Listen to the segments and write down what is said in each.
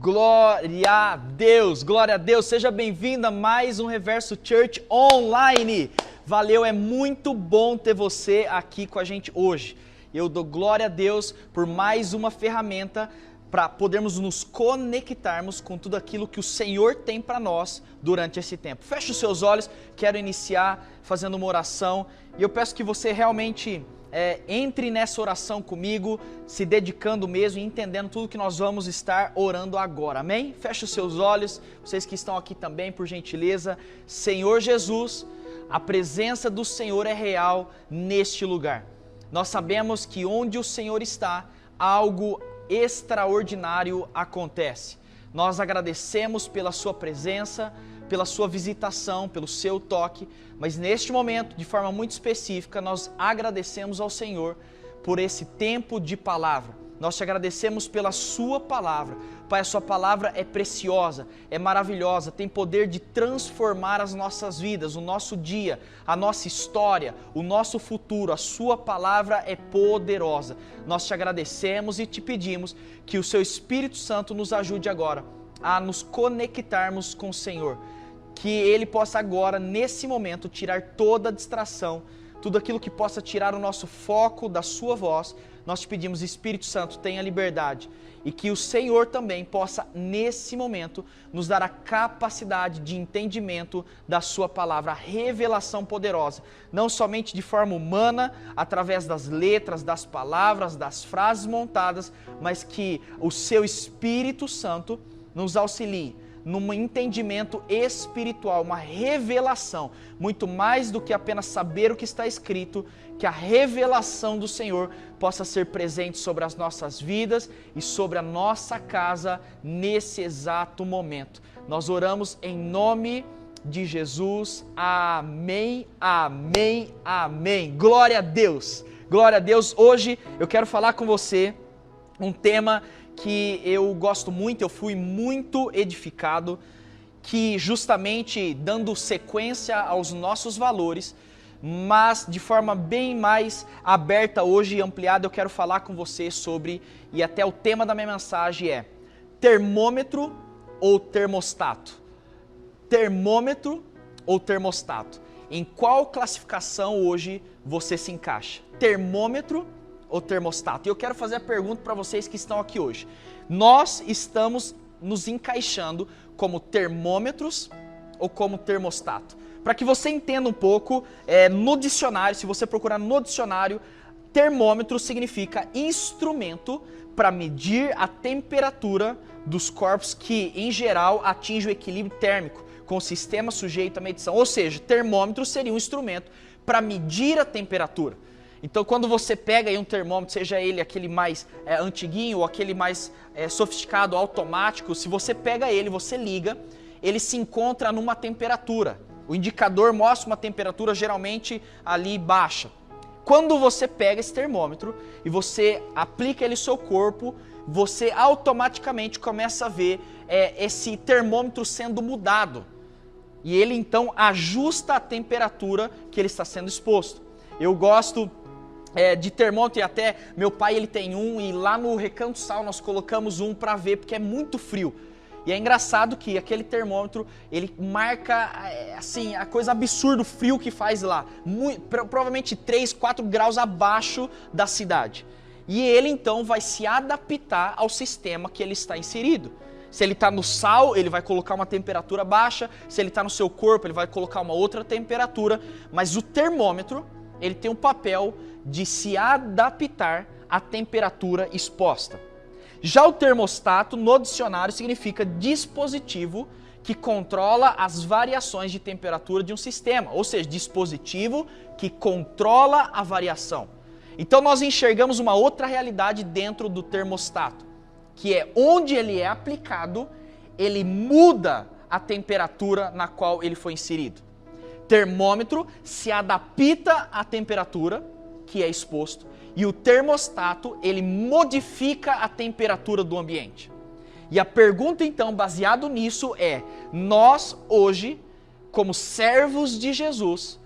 Glória a Deus, seja bem-vindo a mais um Reverso Church Online. Valeu, é muito bom ter você aqui com a gente hoje. Eu dou glória a Deus por mais uma ferramenta para podermos nos conectarmos com tudo aquilo que o Senhor tem para nós durante esse tempo. Feche os seus olhos, quero iniciar fazendo uma oração e eu peço que você realmente entre nessa oração comigo, se dedicando mesmo e entendendo tudo que nós vamos estar orando agora, amém? Feche os seus olhos, vocês que estão aqui também, por gentileza. Senhor Jesus, a presença do Senhor é real neste lugar. Nós sabemos que onde o Senhor está, algo extraordinário acontece. Nós agradecemos pela sua presença, pela sua visitação, pelo seu toque, mas neste momento, de forma muito específica, nós agradecemos ao Senhor por esse tempo de palavra. Nós te agradecemos pela sua palavra. Pai, a sua palavra é preciosa, é maravilhosa, tem poder de transformar as nossas vidas, o nosso dia, a nossa história, o nosso futuro. A sua palavra é poderosa. Nós te agradecemos e te pedimos que o seu Espírito Santo nos ajude agora a nos conectarmos com o Senhor. Que Ele possa agora, nesse momento, tirar toda a distração, tudo aquilo que possa tirar o nosso foco da sua voz. Nós te pedimos, Espírito Santo, tenha liberdade. E que o Senhor também possa, nesse momento, nos dar a capacidade de entendimento da sua palavra, a revelação poderosa. Não somente de forma humana, através das letras, das palavras, das frases montadas, mas que o seu Espírito Santo nos auxilie num entendimento espiritual, uma revelação, muito mais do que apenas saber o que está escrito, que a revelação do Senhor possa ser presente sobre as nossas vidas e sobre a nossa casa nesse exato momento. Nós oramos em nome de Jesus. Amém, amém, amém. Glória a Deus, glória a Deus. Hoje eu quero falar com você um tema que eu gosto muito, eu fui muito edificado, que justamente dando sequência aos nossos valores, mas de forma bem mais aberta hoje e ampliada, eu quero falar com você sobre, e até o tema da minha mensagem é termômetro ou termostato? Termômetro ou termostato? Em qual classificação hoje você se encaixa? Termômetro ou termostato? E eu quero fazer a pergunta para vocês que estão aqui hoje. Nós estamos nos encaixando como termômetros ou como termostato? Para que você entenda um pouco, no dicionário, se você procurar no dicionário, termômetro significa instrumento para medir a temperatura dos corpos que, em geral, atinge o equilíbrio térmico, com o sistema sujeito à medição. Ou seja, termômetro seria um instrumento para medir a temperatura. Então, quando você pega aí um termômetro, seja ele aquele mais antiguinho ou aquele mais sofisticado, automático, se você pega ele, você liga, ele se encontra numa temperatura. O indicador mostra uma temperatura geralmente ali baixa. Quando você pega esse termômetro e você aplica ele no seu corpo, você automaticamente começa a ver esse termômetro sendo mudado. E ele então ajusta a temperatura que ele está sendo exposto. Eu gosto de termômetro, e até meu pai ele tem um, e lá no Recanto Sal nós colocamos um para ver, porque é muito frio. E é engraçado que aquele termômetro, ele marca assim, a coisa absurda, o frio que faz lá, provavelmente 3, 4 graus abaixo da cidade. E ele então vai se adaptar ao sistema que ele está inserido. Se ele está no sal, ele vai colocar uma temperatura baixa, se ele está no seu corpo, ele vai colocar uma outra temperatura, mas o termômetro, ele tem um papel de se adaptar à temperatura exposta. Já o termostato, no dicionário, significa dispositivo que controla as variações de temperatura de um sistema, ou seja, dispositivo que controla a variação. Então nós enxergamos uma outra realidade dentro do termostato, que é onde ele é aplicado, ele muda a temperatura na qual ele foi inserido. Termômetro se adapta à temperatura que é exposto, e o termostato, ele modifica a temperatura do ambiente. E a pergunta então, baseado nisso, é: nós hoje, como servos de Jesus,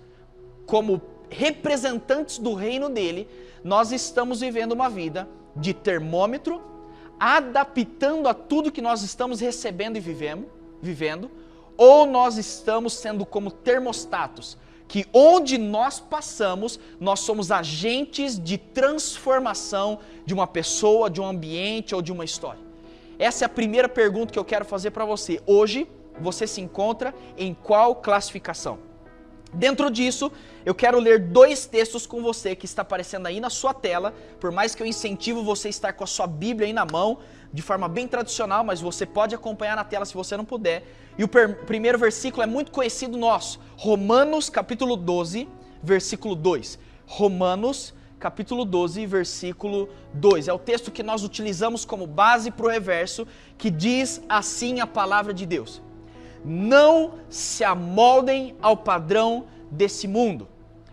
como representantes do reino dele, nós estamos vivendo uma vida de termômetro adaptando a tudo que nós estamos recebendo e vivendo, ou nós estamos sendo como termostatos, que onde nós passamos, nós somos agentes de transformação de uma pessoa, de um ambiente ou de uma história. Essa é a primeira pergunta que eu quero fazer para você. Hoje, você se encontra em qual classificação? Dentro disso, eu quero ler 2 textos com você que está aparecendo aí na sua tela, por mais que eu incentivo você a estar com a sua Bíblia aí na mão, de forma bem tradicional, mas você pode acompanhar na tela se você não puder. E o primeiro versículo é muito conhecido nosso, Romanos capítulo 12, versículo 2. Romanos capítulo 12, versículo 2. É o texto que nós utilizamos como base para o reverso, que diz assim a palavra de Deus: não se amoldem ao padrão desse mundo,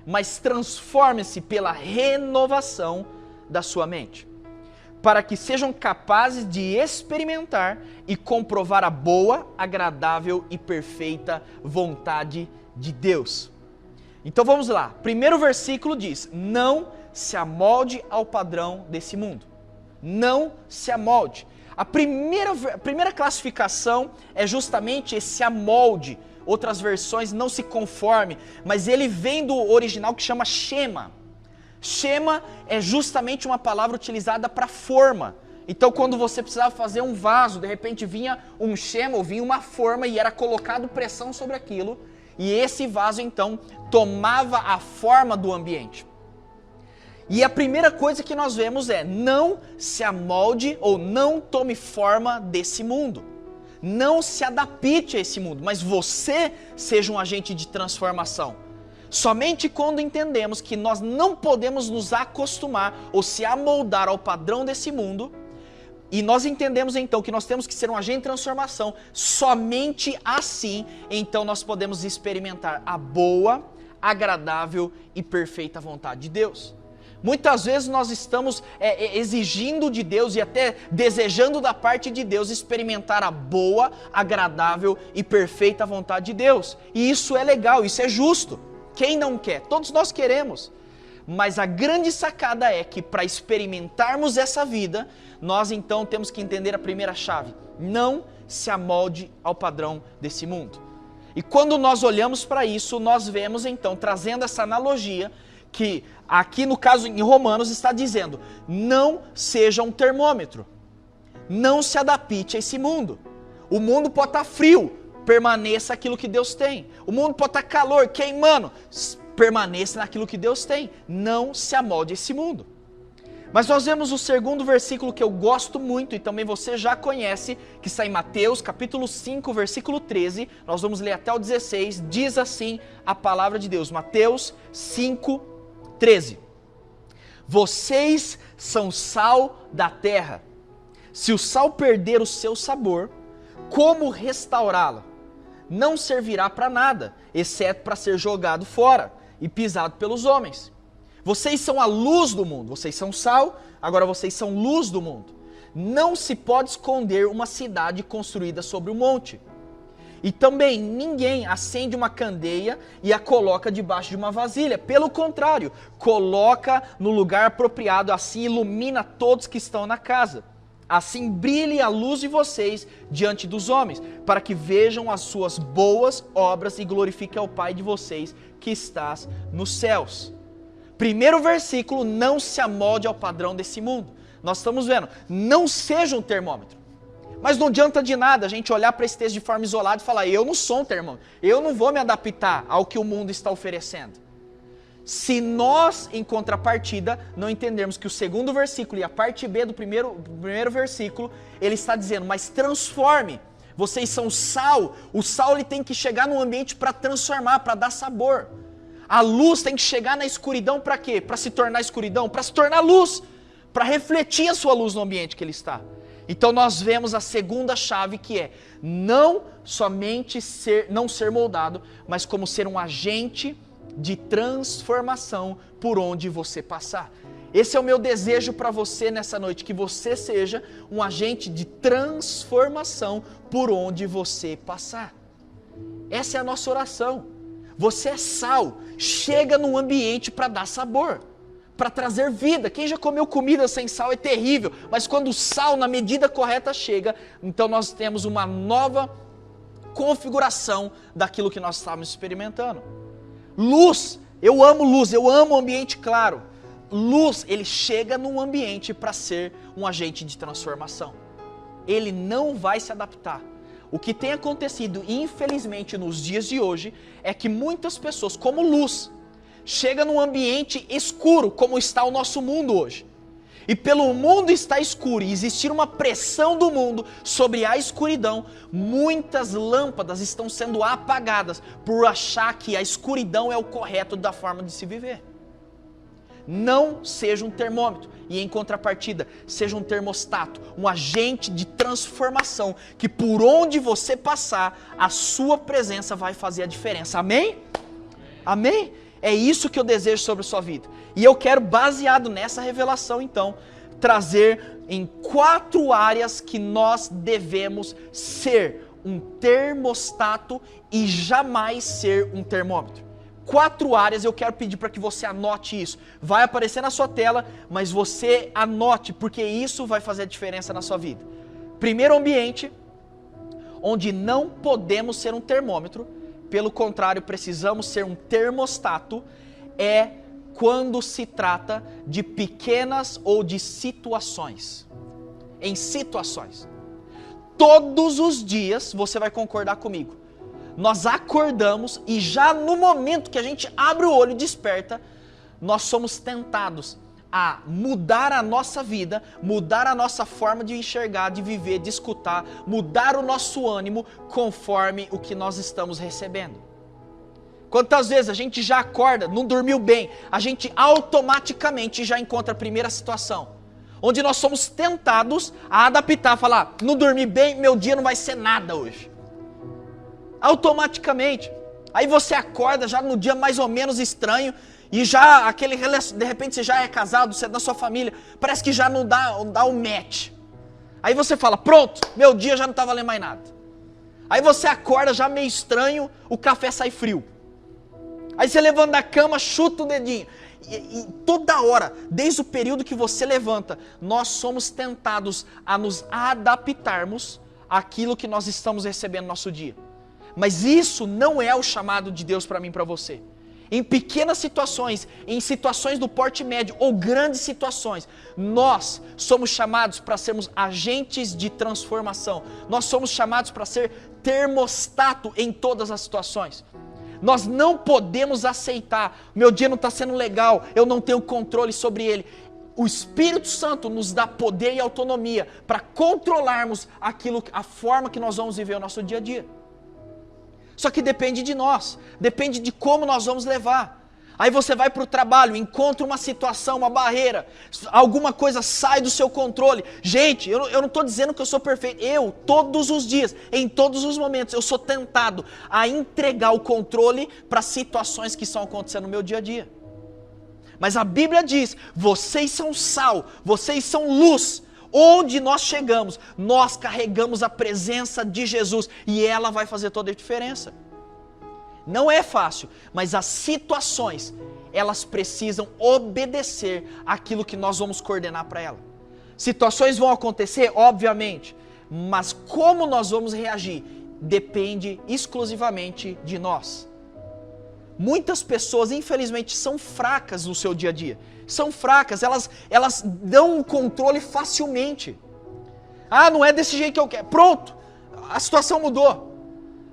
mas transformem-se pela renovação da sua mente, para que sejam capazes de experimentar e comprovar a boa, agradável e perfeita vontade de Deus. Então vamos lá, primeiro versículo diz: não se amolde ao padrão desse mundo. Não se amolde. A primeira classificação é justamente esse amolde. Outras versões, não se conforme, mas ele vem do original que chama shema. Shema é justamente uma palavra utilizada para forma. Então quando você precisava fazer um vaso, de repente vinha um shema ou vinha uma forma e era colocado pressão sobre aquilo, e esse vaso então tomava a forma do ambiente. E a primeira coisa que nós vemos é: não se amolde ou não tome forma desse mundo. Não se adapte a esse mundo, mas você seja um agente de transformação. Somente quando entendemos que nós não podemos nos acostumar ou se amoldar ao padrão desse mundo, e nós entendemos então que nós temos que ser um agente de transformação, somente assim, então nós podemos experimentar a boa, agradável e perfeita vontade de Deus. Muitas vezes nós estamos exigindo de Deus e até desejando da parte de Deus experimentar a boa, agradável e perfeita vontade de Deus. E isso é legal, isso é justo. Quem não quer? Todos nós queremos. Mas a grande sacada é que para experimentarmos essa vida, nós então temos que entender a primeira chave: não se amolde ao padrão desse mundo. E quando nós olhamos para isso, nós vemos então, trazendo essa analogia, que aqui no caso em Romanos está dizendo: não seja um termômetro, não se adapte a esse mundo. O mundo pode estar frio, permaneça aquilo que Deus tem. O mundo pode estar calor, queimando, permaneça naquilo que Deus tem. Não se amolde a esse mundo. Mas nós vemos o segundo versículo que eu gosto muito e também você já conhece, que está em Mateus capítulo 5, versículo 13. Nós vamos ler até o 16, diz assim a palavra de Deus. Mateus 5, 13. Vocês são sal da terra. Se o sal perder o seu sabor, como restaurá-lo? Não servirá para nada, exceto para ser jogado fora e pisado pelos homens. Vocês são a luz do mundo. Vocês são sal, agora vocês são luz do mundo. Não se pode esconder uma cidade construída sobre um monte. E também ninguém acende uma candeia e a coloca debaixo de uma vasilha. Pelo contrário, coloca no lugar apropriado, assim ilumina todos que estão na casa. Assim brilhe a luz de vocês diante dos homens, para que vejam as suas boas obras e glorifiquem ao Pai de vocês que estás nos céus. Primeiro versículo: não se amolde ao padrão desse mundo. Nós estamos vendo, não seja um termômetro. Mas não adianta de nada a gente olhar para esse texto de forma isolada e falar: eu não sou um termômetro, eu não vou me adaptar ao que o mundo está oferecendo. Se nós, em contrapartida, não entendermos que o segundo versículo e a parte B do primeiro versículo, ele está dizendo: mas transforme, vocês são sal. O sal ele tem que chegar no ambiente para transformar, para dar sabor. A luz tem que chegar na escuridão para quê? Para se tornar escuridão? Para se tornar luz, para refletir a sua luz no ambiente que ele está. Então nós vemos a segunda chave, que é não somente não ser moldado, mas como ser um agente de transformação por onde você passar. Esse é o meu desejo para você nessa noite, que você seja um agente de transformação por onde você passar. Essa é a nossa oração. Você é sal, chega num ambiente para dar sabor, para trazer vida. Quem já comeu comida sem sal é terrível, mas quando o sal na medida correta chega, então nós temos uma nova configuração daquilo que nós estávamos experimentando. Luz, eu amo luz, eu amo ambiente claro. Luz, ele chega num ambiente para ser um agente de transformação. Ele não vai se adaptar. O que tem acontecido, infelizmente, nos dias de hoje, é que muitas pessoas, como luz, chegam num ambiente escuro, como está o nosso mundo hoje. E pelo mundo estar escuro e existir uma pressão do mundo sobre a escuridão, muitas lâmpadas estão sendo apagadas por achar que a escuridão é o correto da forma de se viver. Não seja um termômetro e, em contrapartida, seja um termostato, um agente de transformação, que por onde você passar, a sua presença vai fazer a diferença. Amém? Amém? É isso que eu desejo sobre a sua vida. E eu quero, baseado nessa revelação, então, trazer em 4 áreas que nós devemos ser um termostato e jamais ser um termômetro. 4 áreas, eu quero pedir para que você anote isso. Vai aparecer na sua tela, mas você anote, porque isso vai fazer a diferença na sua vida. Primeiro ambiente, onde não podemos ser um termômetro, pelo contrário, precisamos ser um termostato, é quando se trata de pequenas ou de situações. Em situações. Todos os dias, você vai concordar comigo, nós acordamos e já no momento que a gente abre o olho e desperta, nós somos tentados a mudar a nossa vida, mudar a nossa forma de enxergar, de viver, de escutar, mudar o nosso ânimo conforme o que nós estamos recebendo. Quantas vezes a gente já acorda, não dormiu bem, a gente automaticamente já encontra a primeira situação, onde nós somos tentados a adaptar, falar, não dormi bem, meu dia não vai ser nada hoje. Automaticamente. Aí você acorda já no dia mais ou menos estranho, e já aquele, de repente você já é casado, você é da sua família, parece que já não dá o match. Aí você fala, pronto, meu dia já não está valendo mais nada. Aí você acorda já meio estranho, o café sai frio. Aí você levanta da cama, chuta o dedinho. E toda hora, desde o período que você levanta, nós somos tentados a nos adaptarmos àquilo que nós estamos recebendo no nosso dia. Mas isso não é o chamado de Deus para mim e para você. Em pequenas situações, em situações do porte médio ou grandes situações, nós somos chamados para sermos agentes de transformação. Nós somos chamados para ser termostato em todas as situações. Nós não podemos aceitar, meu dia não está sendo legal, eu não tenho controle sobre ele. O Espírito Santo nos dá poder e autonomia para controlarmos a forma que nós vamos viver o nosso dia a dia. Só que depende de nós, depende de como nós vamos levar. Aí você vai para o trabalho, encontra uma situação, uma barreira, alguma coisa sai do seu controle. Gente, eu não estou dizendo que eu sou perfeito. Eu, todos os dias, em todos os momentos, eu sou tentado a entregar o controle para situações que estão acontecendo no meu dia a dia. Mas a Bíblia diz, vocês são sal, vocês são luz. Onde nós chegamos, nós carregamos a presença de Jesus e ela vai fazer toda a diferença. Não é fácil, mas as situações, elas precisam obedecer àquilo que nós vamos coordenar para ela. Situações vão acontecer, obviamente, mas como nós vamos reagir depende exclusivamente de nós. Muitas pessoas, infelizmente, são fracas no seu dia a dia. São fracas, elas dão um controle facilmente. Ah, não é desse jeito que eu quero. Pronto, a situação mudou.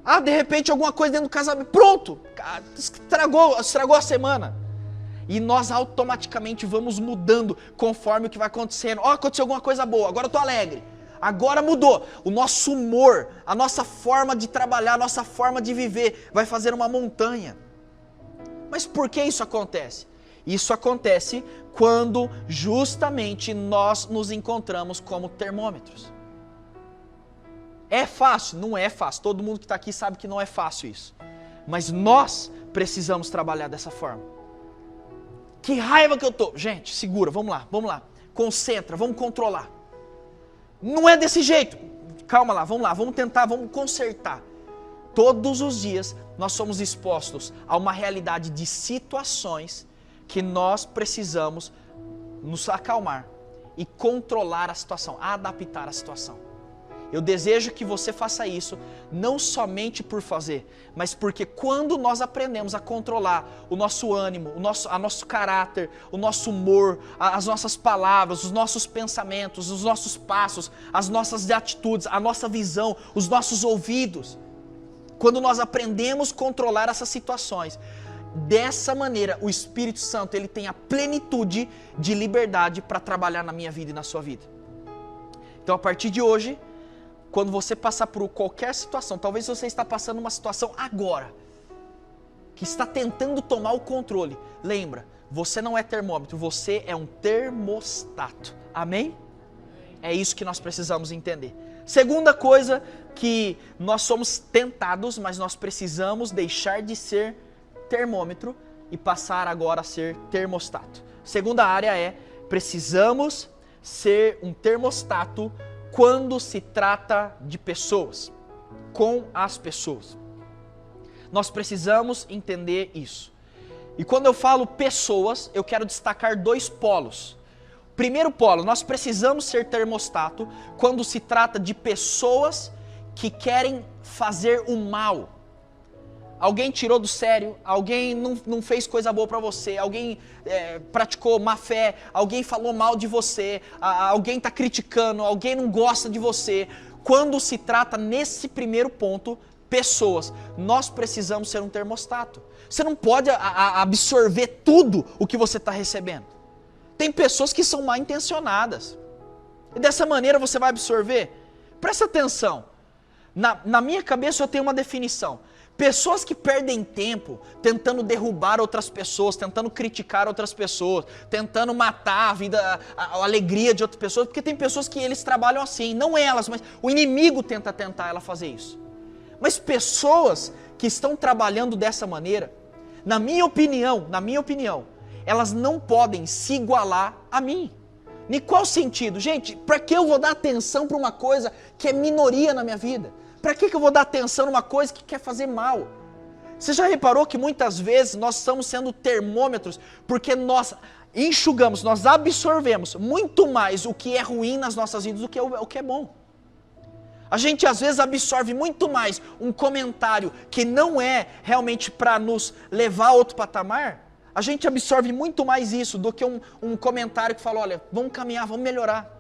Ah, de repente alguma coisa dentro do casamento. Pronto, estragou a semana. E nós automaticamente vamos mudando conforme o que vai acontecendo. Ó, aconteceu alguma coisa boa, agora eu estou alegre. Agora mudou. O nosso humor, a nossa forma de trabalhar, a nossa forma de viver vai fazer uma montanha. Mas por que isso acontece? Isso acontece quando justamente nós nos encontramos como termômetros. É fácil? Não é fácil. Todo mundo que está aqui sabe que não é fácil isso. Mas nós precisamos trabalhar dessa forma. Que raiva que eu estou. Gente, segura, vamos lá. Concentra, vamos controlar. Não é desse jeito. Calma lá, vamos tentar, vamos consertar. Todos os dias nós somos expostos a uma realidade de situações que nós precisamos nos acalmar e controlar a situação, adaptar a situação. Eu desejo que você faça isso, não somente por fazer, mas porque quando nós aprendemos a controlar o nosso ânimo, o nosso caráter, o nosso humor, as nossas palavras, os nossos pensamentos, os nossos passos, as nossas atitudes, a nossa visão, os nossos ouvidos, quando nós aprendemos a controlar essas situações, dessa maneira o Espírito Santo ele tem a plenitude de liberdade para trabalhar na minha vida e na sua vida. Então a partir de hoje, quando você passar por qualquer situação, talvez você está passando uma situação agora, que está tentando tomar o controle, lembra, você não é termômetro, você é um termostato, amém? É isso que nós precisamos entender. Segunda coisa, que nós somos tentados, mas nós precisamos deixar de ser termômetro e passar agora a ser termostato. Segunda área é, precisamos ser um termostato quando se trata de pessoas, com as pessoas. Nós precisamos entender isso. E quando eu falo pessoas, eu quero destacar dois polos. Primeiro polo, nós precisamos ser termostato quando se trata de pessoas que querem fazer o mal. Alguém tirou do sério, alguém não fez coisa boa para você, alguém praticou má fé, alguém falou mal de você, alguém está criticando, alguém não gosta de você. Quando se trata nesse primeiro ponto, pessoas, nós precisamos ser um termostato. Você não pode absorver tudo o que você está recebendo. Tem pessoas que são mal intencionadas. E dessa maneira você vai absorver? Presta atenção. Na minha cabeça eu tenho uma definição. Pessoas que perdem tempo tentando derrubar outras pessoas, tentando criticar outras pessoas, tentando matar a vida, a alegria de outras pessoas, porque tem pessoas que eles trabalham assim, não elas, mas o inimigo tenta tentar ela fazer isso. Mas pessoas que estão trabalhando dessa maneira, na minha opinião, elas não podem se igualar a mim. Em qual sentido? Gente, para que eu vou dar atenção para uma coisa que é minoria na minha vida? Para que eu vou dar atenção numa coisa que quer fazer mal? Você já reparou que muitas vezes nós estamos sendo termômetros porque nós enxugamos, nós absorvemos muito mais o que é ruim nas nossas vidas do que o que é bom. A gente às vezes absorve muito mais um comentário que não é realmente para nos levar a outro patamar. A gente absorve muito mais isso do que um comentário que fala, olha, vamos caminhar, vamos melhorar.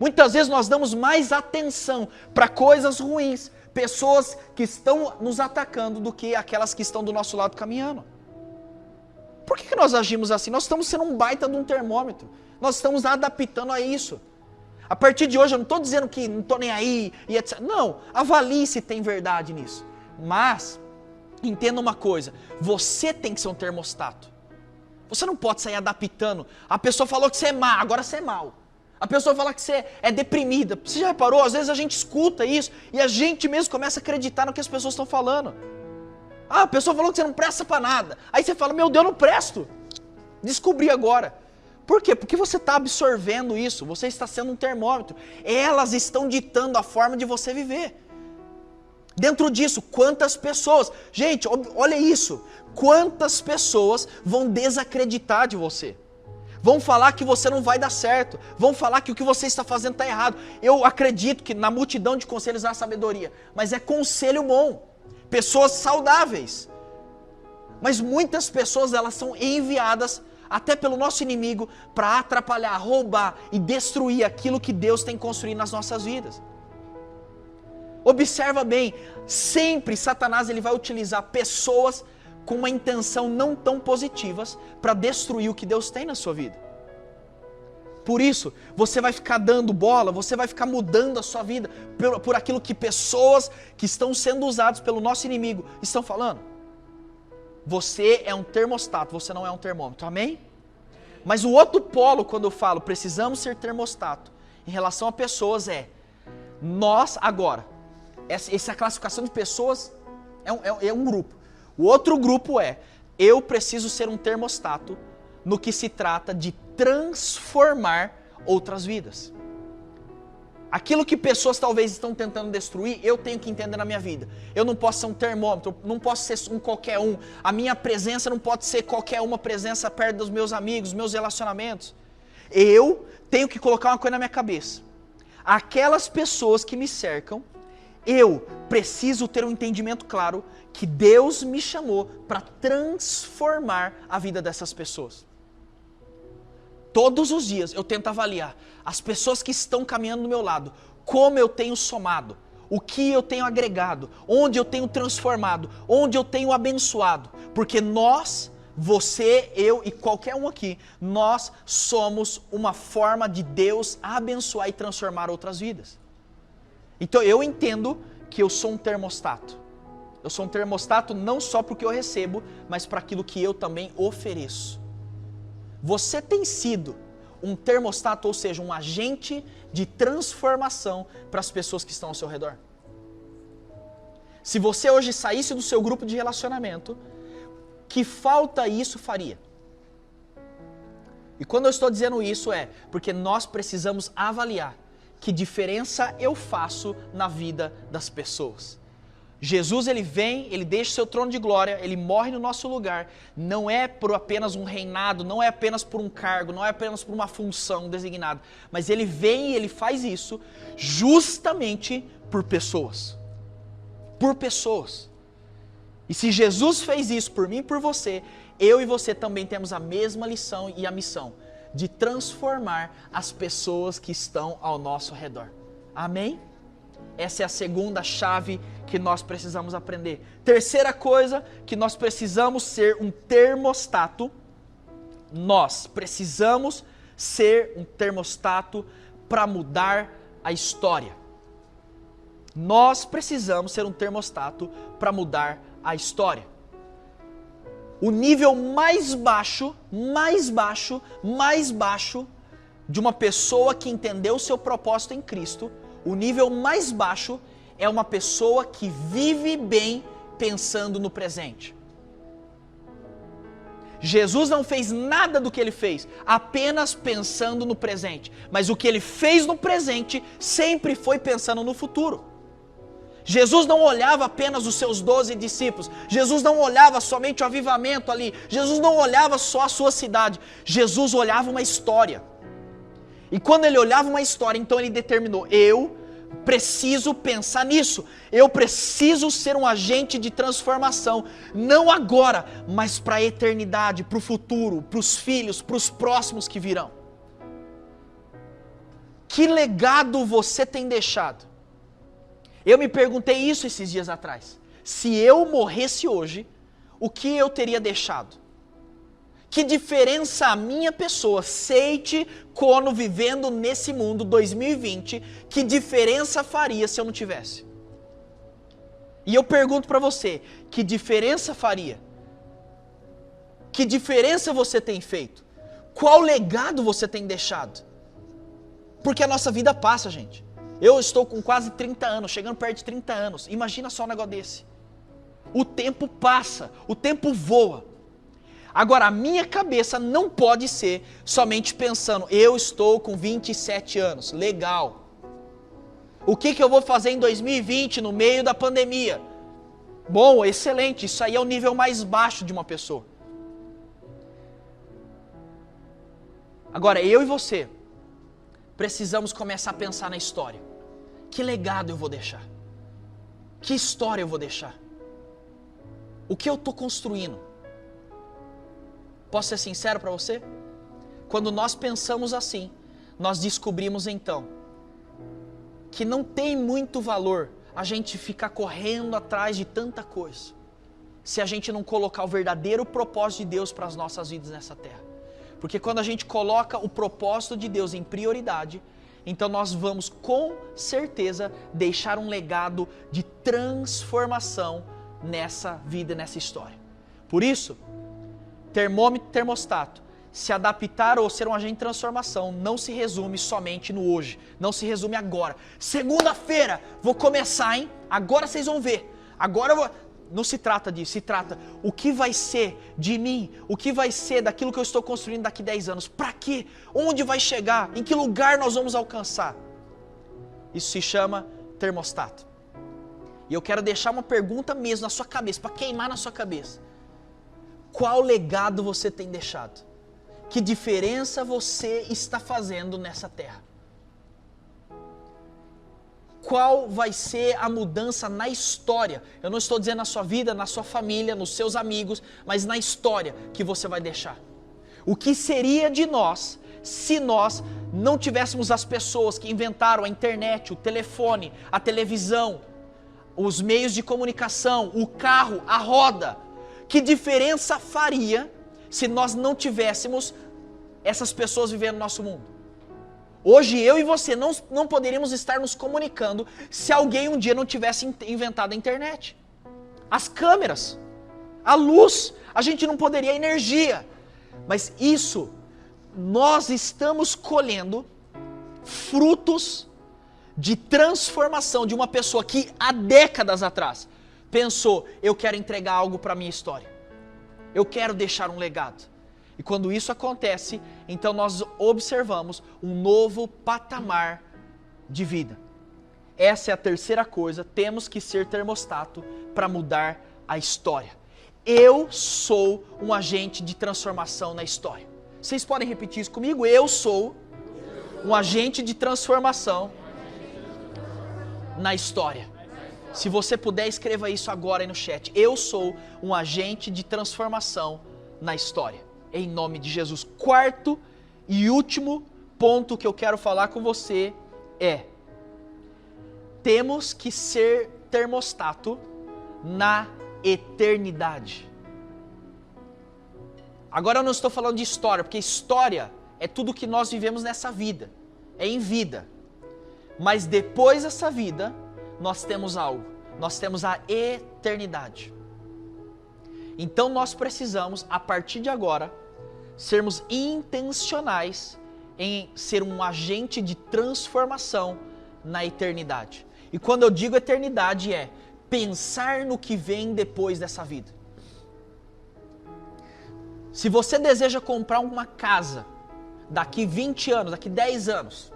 Muitas vezes nós damos mais atenção para coisas ruins, pessoas que estão nos atacando do que aquelas que estão do nosso lado caminhando. Por que nós agimos assim? Nós estamos sendo um baita de um termômetro. Nós estamos adaptando a isso. A partir de hoje eu não estou dizendo que não estou nem aí e etc. Não, avalie se tem verdade nisso. Mas, entenda uma coisa, você tem que ser um termostato. Você não pode sair adaptando. A pessoa falou que você é má, agora você é mau. A pessoa fala que você é deprimida. Você já reparou? Às vezes a gente escuta isso e a gente mesmo começa a acreditar no que as pessoas estão falando. Ah, a pessoa falou que você não presta para nada. Aí você fala, meu Deus, eu não presto. Descobri agora. Por quê? Porque você está absorvendo isso. Você está sendo um termômetro. Elas estão ditando a forma de você viver. Dentro disso, quantas pessoas... Gente, olha isso. Quantas pessoas vão desacreditar de você? Vão falar que você não vai dar certo. Vão falar que o que você está fazendo está errado. Eu acredito que na multidão de conselhos há sabedoria. Mas é conselho bom. Pessoas saudáveis. Mas muitas pessoas elas são enviadas até pelo nosso inimigo para atrapalhar, roubar e destruir aquilo que Deus tem construído nas nossas vidas. Observa bem. Sempre Satanás ele vai utilizar pessoas com uma intenção não tão positivas para destruir o que Deus tem na sua vida. Por isso, você vai ficar dando bola, você vai ficar mudando a sua vida por aquilo que pessoas que estão sendo usadas pelo nosso inimigo estão falando. Você é um termostato, você não é um termômetro, amém? Mas o outro polo, quando eu falo precisamos ser termostato, em relação a pessoas nós agora, essa classificação de pessoas é um grupo. O outro grupo eu preciso ser um termostato no que se trata de transformar outras vidas. Aquilo que pessoas talvez estão tentando destruir, eu tenho que entender na minha vida. Eu não posso ser um termômetro, não posso ser um qualquer um. A minha presença não pode ser qualquer uma presença perto dos meus amigos, dos meus relacionamentos. Eu tenho que colocar uma coisa na minha cabeça. Aquelas pessoas que me cercam, eu preciso ter um entendimento claro que Deus me chamou para transformar a vida dessas pessoas. Todos os dias eu tento avaliar as pessoas que estão caminhando do meu lado, como eu tenho somado, o que eu tenho agregado, onde eu tenho transformado, onde eu tenho abençoado. Porque nós, você, eu e qualquer um aqui, nós somos uma forma de Deus abençoar e transformar outras vidas. Então eu entendo que eu sou um termostato. Eu sou um termostato não só para o que eu recebo, mas para aquilo que eu também ofereço. Você tem sido um termostato, ou seja, um agente de transformação para as pessoas que estão ao seu redor. Se você hoje saísse do seu grupo de relacionamento, que falta isso faria? E quando eu estou dizendo isso é porque nós precisamos avaliar que diferença eu faço na vida das pessoas. Jesus, ele vem, ele deixa o seu trono de glória, ele morre no nosso lugar, não é por apenas um reinado, não é apenas por um cargo, não é apenas por uma função designada, mas ele vem e ele faz isso justamente por pessoas. Por pessoas. E se Jesus fez isso por mim e por você, eu e você também temos a mesma lição e a missão de transformar as pessoas que estão ao nosso redor. Amém? Essa é a segunda chave que nós precisamos aprender. Terceira coisa, que nós precisamos ser um termostato. Nós precisamos ser um termostato para mudar a história. Nós precisamos ser um termostato para mudar a história. O nível mais baixo de uma pessoa que entendeu o seu propósito em Cristo, o nível mais baixo é uma pessoa que vive bem pensando no presente. Jesus não fez nada do que ele fez, apenas pensando no presente. Mas o que ele fez no presente sempre foi pensando no futuro. Jesus não olhava apenas os seus 12 discípulos. Jesus não olhava somente o avivamento ali. Jesus não olhava só a sua cidade. Jesus olhava uma história. E quando ele olhava uma história, então ele determinou: eu preciso pensar nisso. Eu preciso ser um agente de transformação. Não agora, mas para a eternidade, para o futuro, para os filhos, para os próximos que virão. Que legado você tem deixado? Eu me perguntei isso esses dias atrás. Se eu morresse hoje, o que eu teria deixado? Que diferença a minha pessoa, Seite Kono, vivendo nesse mundo 2020, que diferença faria se eu não tivesse? E eu pergunto para você, que diferença faria? Que diferença você tem feito? Qual legado você tem deixado? Porque a nossa vida passa, gente. Eu estou com quase 30 anos, chegando perto de 30 anos. Imagina só um negócio desse. O tempo passa, o tempo voa. Agora, a minha cabeça não pode ser somente pensando: eu estou com 27 anos, legal. O que eu vou fazer em 2020 no meio da pandemia? Bom, excelente, isso aí é o nível mais baixo de uma pessoa. Agora, eu e você precisamos começar a pensar na história. Que legado eu vou deixar? Que história eu vou deixar? O que eu estou construindo? Posso ser sincero para você? Quando nós pensamos assim, nós descobrimos então que não tem muito valor a gente ficar correndo atrás de tanta coisa, se a gente não colocar o verdadeiro propósito de Deus para as nossas vidas nessa terra. Porque quando a gente coloca o propósito de Deus em prioridade, então nós vamos com certeza deixar um legado de transformação nessa vida, nessa história. Por isso, termômetro, termostato, se adaptar ou ser um agente de transformação não se resume somente no hoje, não se resume agora. Segunda-feira, vou começar, hein? Agora vocês vão ver. Agora eu vou... Não se trata disso, se trata o que vai ser de mim, o que vai ser daquilo que eu estou construindo daqui 10 anos. Para quê? Onde vai chegar? Em que lugar nós vamos alcançar? Isso se chama termostato. E eu quero deixar uma pergunta mesmo na sua cabeça, para queimar na sua cabeça. Qual legado você tem deixado? Que diferença você está fazendo nessa terra? Qual vai ser a mudança na história? Eu não estou dizendo na sua vida, na sua família, nos seus amigos, mas na história que você vai deixar. O que seria de nós se nós não tivéssemos as pessoas que inventaram a internet, o telefone, a televisão, os meios de comunicação, o carro, a roda? Que diferença faria se nós não tivéssemos essas pessoas vivendo no nosso mundo? Hoje eu e você não poderíamos estar nos comunicando se alguém um dia não tivesse inventado a internet. As câmeras, a luz, a gente não poderia, a energia. Mas isso, nós estamos colhendo frutos de transformação de uma pessoa que há décadas atrás pensou, eu quero entregar algo para a minha história. Eu quero deixar um legado. E quando isso acontece, então nós observamos um novo patamar de vida. Essa é a terceira coisa, temos que ser termostato para mudar a história. Eu sou um agente de transformação na história. Vocês podem repetir isso comigo? Eu sou um agente de transformação na história. Se você puder, escreva isso agora aí no chat. Eu sou um agente de transformação na história. Em nome de Jesus. Quarto e último ponto que eu quero falar com você é: temos que ser termostato na eternidade. Agora eu não estou falando de história, porque história é tudo que nós vivemos nessa vida, é em vida. Mas depois dessa vida, nós temos algo, nós temos a eternidade. Então nós precisamos, a partir de agora, sermos intencionais em ser um agente de transformação na eternidade. E quando eu digo eternidade é pensar no que vem depois dessa vida. Se você deseja comprar uma casa daqui 20 anos, daqui 10 anos,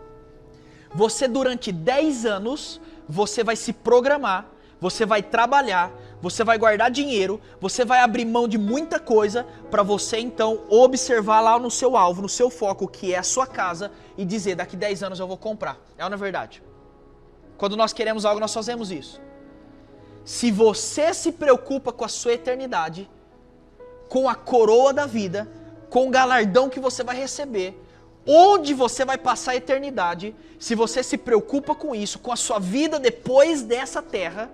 você durante 10 anos, você vai se programar, você vai trabalhar, você vai guardar dinheiro, você vai abrir mão de muita coisa para você então observar lá no seu alvo, no seu foco, que é a sua casa, e dizer, daqui 10 anos eu vou comprar. É ou não é verdade? Quando nós queremos algo, nós fazemos isso. Se você se preocupa com a sua eternidade, com a coroa da vida, com o galardão que você vai receber, onde você vai passar a eternidade, se você se preocupa com isso, com a sua vida depois dessa terra,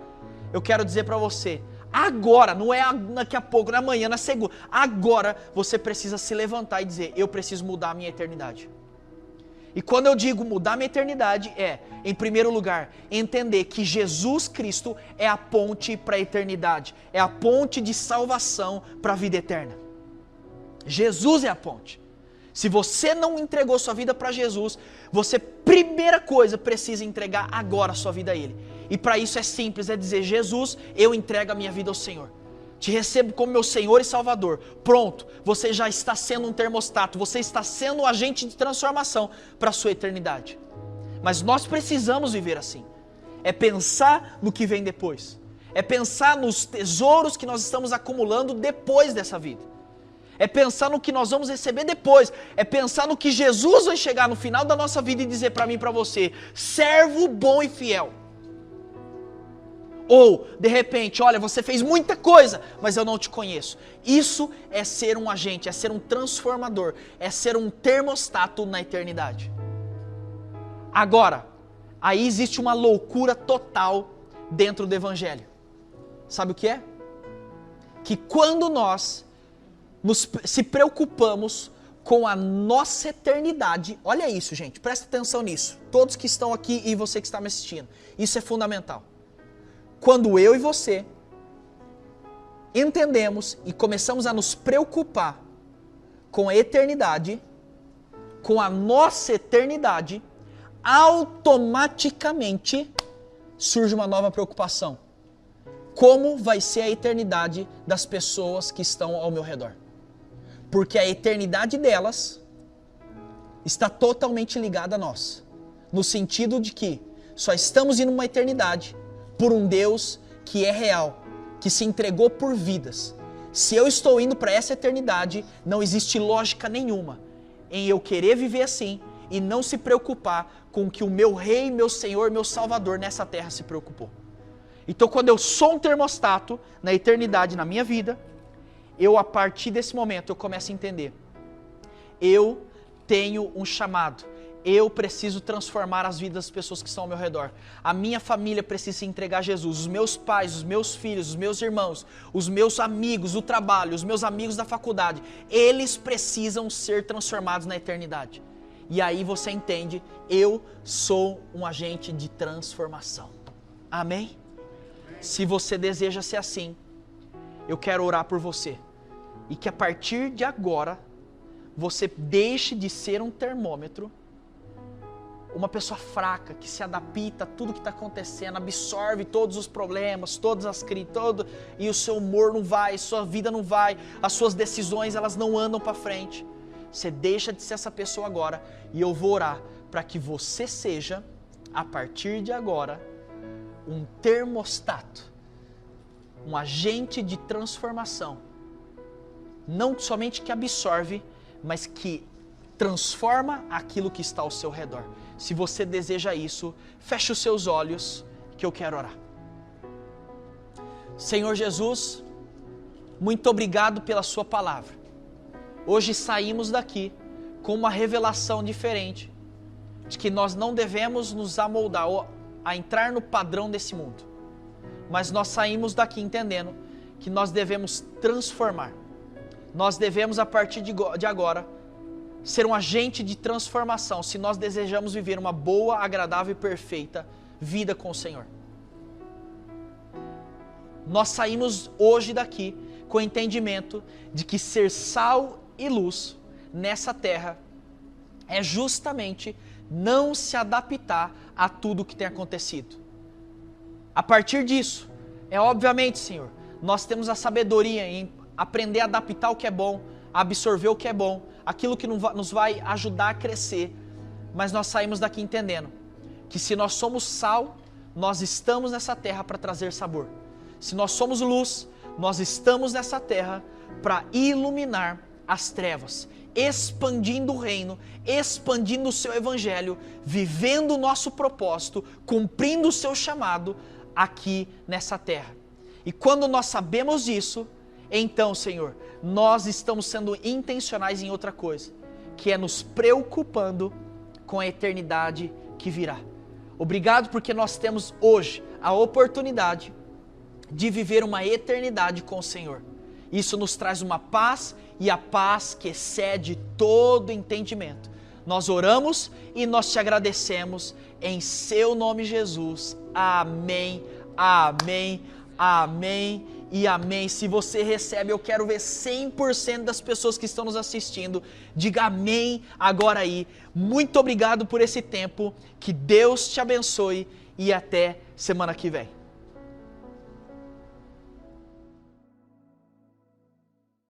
eu quero dizer para você, agora, não é daqui a pouco, não é amanhã, não é segunda, agora você precisa se levantar e dizer, eu preciso mudar a minha eternidade. E quando eu digo mudar a minha eternidade, em primeiro lugar, entender que Jesus Cristo é a ponte para a eternidade, é a ponte de salvação para a vida eterna. Jesus é a ponte. Se você não entregou sua vida para Jesus, você, primeira coisa, precisa entregar agora a sua vida a Ele. E para isso é simples, é dizer, Jesus, eu entrego a minha vida ao Senhor. Te recebo como meu Senhor e Salvador. Pronto, você já está sendo um termostato, você está sendo um agente de transformação para a sua eternidade. Mas nós precisamos viver assim. É pensar no que vem depois. É pensar nos tesouros que nós estamos acumulando depois dessa vida. É pensar no que nós vamos receber depois. É pensar no que Jesus vai chegar no final da nossa vida e dizer para mim e para você, servo bom e fiel. Ou, de repente, olha, você fez muita coisa, mas eu não te conheço. Isso é ser um agente, é ser um transformador, é ser um termostato na eternidade. Agora, aí existe uma loucura total dentro do Evangelho. Sabe o que é? Que quando nós se preocupamos com a nossa eternidade, olha isso, gente, presta atenção nisso. Todos que estão aqui e você que está me assistindo, isso é fundamental. Quando eu e você entendemos e começamos a nos preocupar com a eternidade, com a nossa eternidade, automaticamente surge uma nova preocupação. Como vai ser a eternidade das pessoas que estão ao meu redor? Porque a eternidade delas está totalmente ligada a nós. No sentido de que só estamos indo uma eternidade por um Deus que é real, que se entregou por vidas. Se eu estou indo para essa eternidade, não existe lógica nenhuma em eu querer viver assim e não se preocupar com o que o meu Rei, meu Senhor, meu Salvador nessa terra se preocupou. Então, quando eu sou um termostato na eternidade, na minha vida, eu, a partir desse momento, eu começo a entender. Eu tenho um chamado. Eu preciso transformar as vidas das pessoas que estão ao meu redor. A minha família precisa se entregar a Jesus. Os meus pais, os meus filhos, os meus irmãos, os meus amigos do trabalho, os meus amigos da faculdade, eles precisam ser transformados na eternidade. E aí você entende, eu sou um agente de transformação. Amém? Se você deseja ser assim, eu quero orar por você. E que a partir de agora, você deixe de ser um termômetro, uma pessoa fraca, que se adapta a tudo que está acontecendo, absorve todos os problemas, todas as crises, e o seu humor não vai, sua vida não vai, as suas decisões elas não andam para frente. Você deixa de ser essa pessoa agora, e eu vou orar para que você seja, a partir de agora, um termostato, um agente de transformação, não somente que absorve, mas que transforma aquilo que está ao seu redor. Se você deseja isso, feche os seus olhos, que eu quero orar. Senhor Jesus, muito obrigado pela sua palavra. Hoje saímos daqui com uma revelação diferente, de que nós não devemos nos amoldar ou a entrar no padrão desse mundo, mas nós saímos daqui entendendo que nós devemos transformar. Nós devemos, a partir de agora, ser um agente de transformação, se nós desejamos viver uma boa, agradável e perfeita vida com o Senhor. Nós saímos hoje daqui com o entendimento de que ser sal e luz nessa terra é justamente não se adaptar a tudo que tem acontecido. A partir disso, obviamente, Senhor, nós temos a sabedoria em aprender a adaptar o que é bom, a absorver o que é bom, aquilo que nos vai ajudar a crescer, mas nós saímos daqui entendendo que se nós somos sal, nós estamos nessa terra para trazer sabor. Se nós somos luz, nós estamos nessa terra para iluminar as trevas, expandindo o reino, expandindo o seu evangelho, vivendo o nosso propósito, cumprindo o seu chamado aqui nessa terra. E quando nós sabemos disso, então, Senhor, nós estamos sendo intencionais em outra coisa, que é nos preocupando com a eternidade que virá. Obrigado porque nós temos hoje a oportunidade de viver uma eternidade com o Senhor. Isso nos traz uma paz, e a paz que excede todo entendimento. Nós oramos e nós te agradecemos em seu nome, Jesus. Amém, amém, amém e amém. Se você recebe, eu quero ver 100% das pessoas que estão nos assistindo. Diga amém agora aí. Muito obrigado por esse tempo. Que Deus te abençoe e até semana que vem.